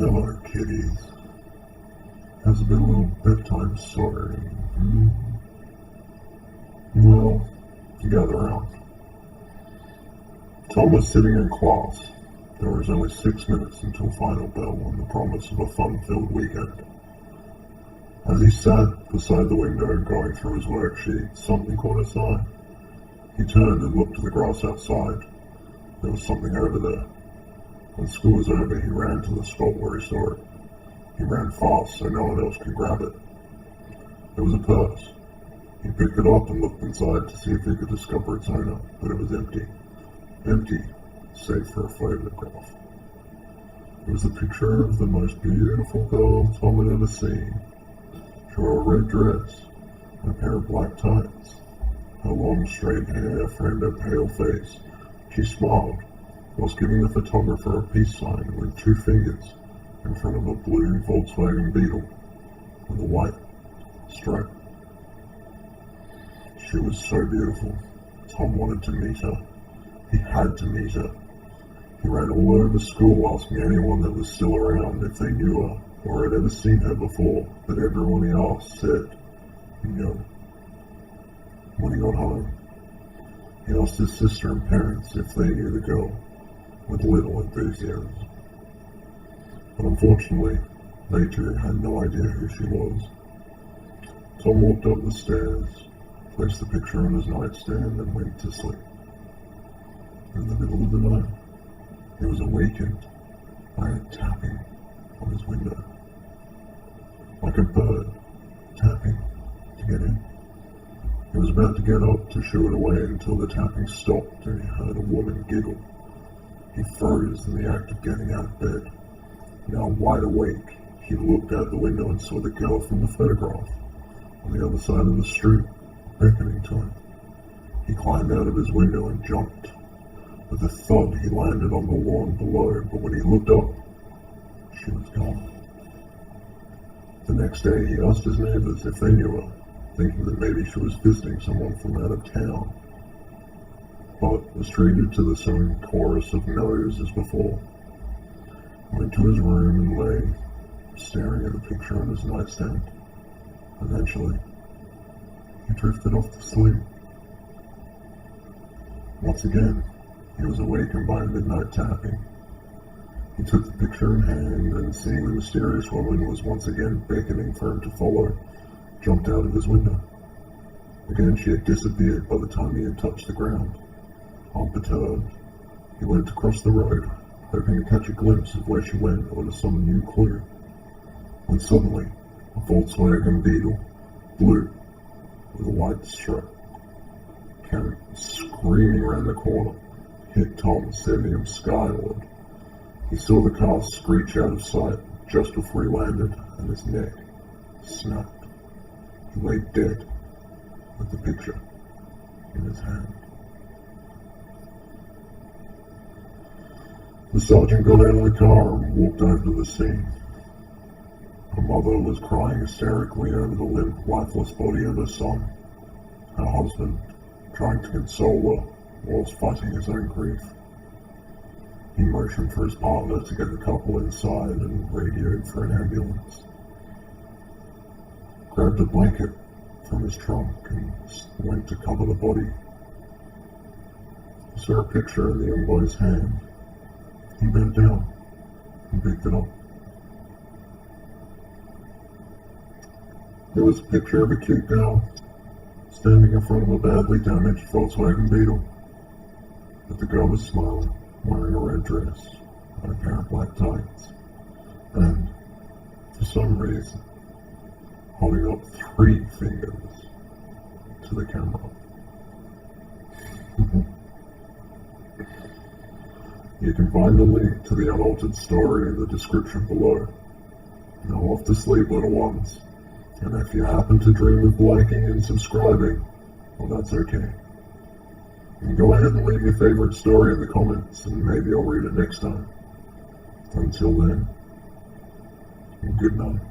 Hello, kiddies. Has it been a little bedtime story? Well, gather round. Tom was sitting in class. There was only 6 minutes until final bell and the promise of a fun-filled weekend. As he sat beside the window going through his worksheet, something caught his eye. He turned and looked at the grass outside. There was something over there. When school was over, he ran to the spot where he saw it. He ran fast so no one else could grab it. It was a purse. He picked it up and looked inside to see if he could discover its owner, but it was empty. Empty, save for a photograph. It was a picture of the most beautiful girl Tom had ever seen. She wore a red dress and a pair of black tights. Her long straight hair framed her pale face. She smiled, whilst giving the photographer a peace sign with 2 fingers in front of a blue Volkswagen Beetle with a white stripe. She was so beautiful. Tom wanted to meet her. He had to meet her. He ran all over school asking anyone that was still around if they knew her or had ever seen her before, but everyone he asked said no. When he got home, he asked his sister and parents if they knew the girl, with little enthusiasm. But unfortunately, they too had no idea who she was. Tom walked up the stairs, placed the picture on his nightstand, and went to sleep. In the middle of the night, he was awakened by a tapping on his window. Like a bird tapping to get in. He was about to get up to shoo it away until the tapping stopped and he heard a woman giggle. He froze in the act of getting out of bed. Now wide awake, he looked out the window and saw the girl from the photograph on the other side of the street, beckoning to him. He climbed out of his window and jumped. With a thud, he landed on the lawn below, but when he looked up, she was gone. The next day, he asked his neighbors if they knew her, thinking that maybe she was visiting someone from out of town, but was treated to the same chorus of no's as before. He went to his room and lay, staring at the picture on his nightstand. Eventually, he drifted off to sleep. Once again, he was awakened by a midnight tapping. He took the picture in hand and, seeing the mysterious woman was once again beckoning for him to follow, jumped out of his window. Again, she had disappeared by the time he had touched the ground. Unperturbed, he went across the road, hoping to catch a glimpse of where she went or to some new clue. When suddenly, a Volkswagen Beetle, blue, with a white stripe, came screaming around the corner, hit Tom, sending him skyward. He saw the car screech out of sight just before he landed, and his neck snapped. He lay dead, with the picture in his hand. The sergeant got out of the car and walked over to the scene. Her mother was crying hysterically over the limp, lifeless body of her son. Her husband, trying to console her, whilst fighting his own grief. He motioned for his partner to get the couple inside and radioed for an ambulance. Grabbed a blanket from his trunk and went to cover the body. He saw a picture in the young boy's hand. He bent down and picked it up. It was a picture of a cute girl standing in front of a badly damaged Volkswagen Beetle. But the girl was smiling, wearing a red dress and a pair of black tights, and, for some reason, holding up 3 fingers to the camera. You can find the link to the unaltered story in the description below. Now off to sleep, little ones. And if you happen to dream of liking and subscribing, well, that's okay. And go ahead and leave your favorite story in the comments, and maybe I'll read it next time. Until then, good night.